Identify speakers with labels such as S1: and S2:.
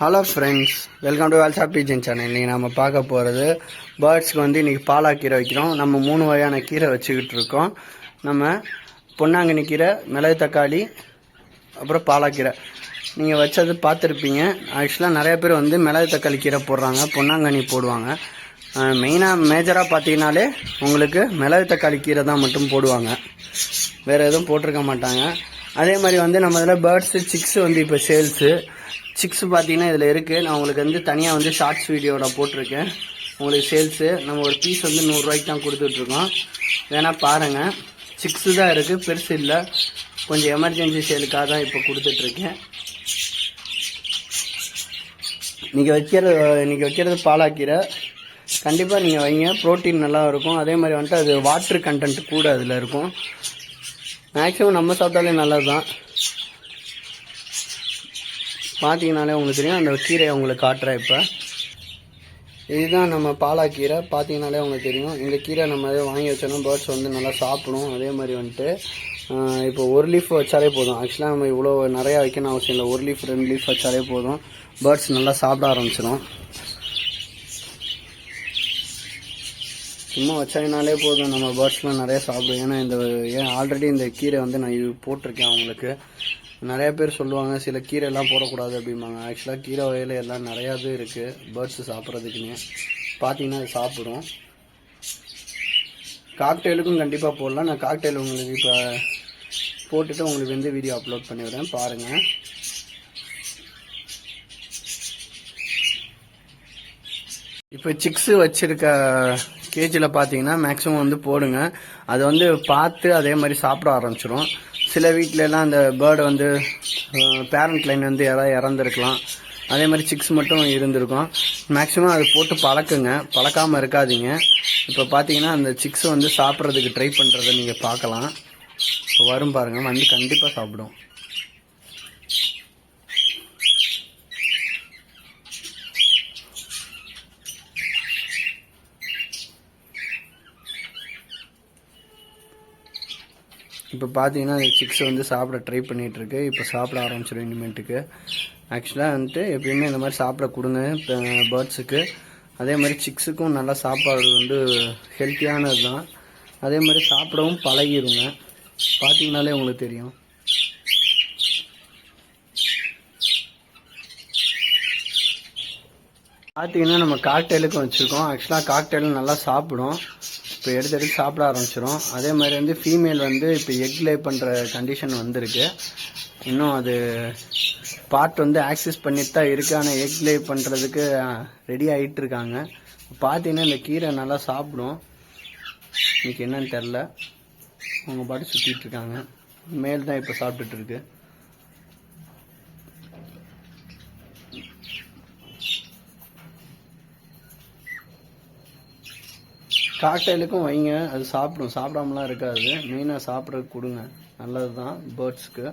S1: Hello friends, welcome to Wales of pigeon channel. இன்றைக்கி நம்ம பார்க்க போகிறது பேர்ட்ஸ்க்கு இன்றைக்கி பாலாக் கீரை வைக்கிறோம். நம்ம 3 வகையான கீரை வச்சுக்கிட்டு இருக்கோம். நம்ம பொன்னாங்கண்ணி கீரை, மிளகு தக்காளி, அப்புறம் பாலாக்கீரை. நீங்கள் வச்சது பார்த்துருப்பீங்க. ஆக்சுவலாக நிறைய பேர் மிளகு தக்காளி கீரை போடுறாங்க, பொன்னாங்கண்ணி போடுவாங்க. மேஜராக பார்த்தீங்கன்னாலே உங்களுக்கு மிளகு தக்காளி கீரை தான் மட்டும் போடுவாங்க, வேறு எதுவும் போட்டிருக்க மாட்டாங்க. அதே மாதிரி நம்ம இதில் பேர்ட்ஸு சிக்ஸு இப்போ சேல்ஸு. சிக்ஸ் பார்த்தீங்கன்னா இதில் இருக்குது. நான் உங்களுக்கு தனியாக ஷார்ட்ஸ் வீடியோவில் போட்டிருக்கேன். உங்களுக்கு சேல்ஸு நம்ம ஒரு பீஸ் 100 ரூபாய்க்கு தான் கொடுத்துட்ருக்கோம். வேணால் பாருங்கள். சிக்ஸு தான் இருக்குது, பெருசு இல்லை. கொஞ்சம் எமர்ஜென்சி சேலுக்காக தான் இப்போ கொடுத்துட்ருக்கேன். இன்றைக்கி வைக்கிறது பாலாக்கீரை. கண்டிப்பாக நீங்கள் வைங்க, ப்ரோட்டீன் நல்லா இருக்கும். அதே மாதிரி அது வாட்டர் கண்டென்ட் கூட அதில் இருக்கும். மேக்ஸிமம் நம்ம சாப்பிட்டாலே நல்லது தான். பார்த்தீங்கனாலே உங்களுக்கு தெரியும். அந்த கீரையை உங்களுக்கு காட்டுறேன். இப்போ இதுதான் நம்ம பாலாக்கீரை. பார்த்தீங்கனாலே உங்களுக்கு தெரியும். இந்த கீரை நம்ம அதை வாங்கி வச்சோன்னா பேர்ட்ஸ் நல்லா சாப்பிடும். அதே மாதிரி இப்போ 1 லீஃப் வச்சாலே போதும். ஆக்சுவலாக நம்ம இவ்வளோ நிறையா வைக்கணும் அவசியம் இல்லை. 1 லீஃப் 2 லீஃப் வச்சாலே போதும், பேர்ட்ஸ் நல்லா சாப்பிட ஆரம்பிச்சிடும். சும்மா வச்சாங்கனாலே போதும், நம்ம பேர்ட்ஸ்லாம் நிறையா சாப்பிடும். ஏன்னா ஆல்ரெடி இந்த கீரை நான் இது போட்டிருக்கேன். அவங்களுக்கு நிறைய பேர் சொல்லுவாங்க சில கீரைலாம் போடக்கூடாது அப்படிம்பாங்க. ஆக்சுவலாக கீரை வகையில் எல்லாம் நிறையா இது இருக்குது பேர்ட்ஸு சாப்பிட்றதுக்குன்னு. பார்த்தீங்கன்னா அது சாப்பிடும். காக்டெயிலுக்கும் கண்டிப்பாக போடலாம். நான் காக்டெயில் உங்களுக்கு இப்போ போட்டுட்டு உங்களுக்கு வீடியோ அப்லோட் பண்ணிவிடுறேன், பாருங்கள். இப்போ சிக்ஸு வச்சுருக்க கேஜியில் பார்த்தீங்கன்னா மேக்ஸிமம் போடுங்க. அது பார்த்து அதே மாதிரி சாப்பிட ஆரம்பிச்சிடும். சில வீட்டிலலாம் அந்த பேர்டு பேரண்ட் லைன் யாராவது இறந்துருக்கலாம். அதே மாதிரி சிக்ஸ் மட்டும் இருந்திருக்கும். மேக்ஸிமம் அது போட்டு பழக்காமல் இருக்காதீங்க. இப்போ பார்த்தீங்கன்னா அந்த சிக்ஸ் சாப்பிட்றதுக்கு ட்ரை பண்ணுறதை நீங்கள் பார்க்கலாம். இப்போ வரும் பாருங்கள், கண்டிப்பாக சாப்பிடும். இப்போ பார்த்தீங்கன்னா சிக்ஸ் சாப்பிட ட்ரை பண்ணிகிட்ருக்கு. இப்போ சாப்பிட ஆரம்பிச்சிடும் இனிமேட்டுக்கு. ஆக்சுவலாக எப்பயுமே இந்த மாதிரி சாப்பிட கொடுங்க பேர்ட்ஸுக்கு. அதே மாதிரி சிக்ஸுக்கும் நல்லா சாப்பாடு ஹெல்த்தியானது தான். அதே மாதிரி சாப்பிடவும் பழகிடுங்க. பார்த்தீங்கனாலே உங்களுக்கு தெரியும். பார்த்தீங்கன்னா நம்ம காக்டெயிலுக்கும் வச்சுருக்கோம். ஆக்சுவலாக காக்டெயிலும் நல்லா சாப்பிடும். இப்போ எடுத்து சாப்பிட ஆரம்பிச்சிடும். அதே மாதிரி ஃபீமேல் இப்போ எக் லே பண்ணுற கண்டிஷன் வந்திருக்கு. இன்னும் அது பார்ட் ஆக்சஸ் பண்ணிட்டு தான் இருக்குது. ஆனால் எக் லே பண்ணுறதுக்கு ரெடி ஆகிட்டு இருக்காங்க. பார்த்தீங்கன்னா இந்த கீரை நல்லா சாப்பிடும். இன்னைக்கு என்னன்னு தெரில, அவங்க பாட்டு சுற்றிட்டு இருக்காங்க. மேல் தான் இப்போ சாப்பிட்டுட்டு இருக்கு. காக்டெயிலுக்கும் வைங்க, அது சாப்பிடும். சாப்பிடாமலாம் இருக்காது. மெயினாக சாப்பிட்றதுக்கு கொடுங்க, நல்லது தான் பேர்ட்ஸ்க்கு.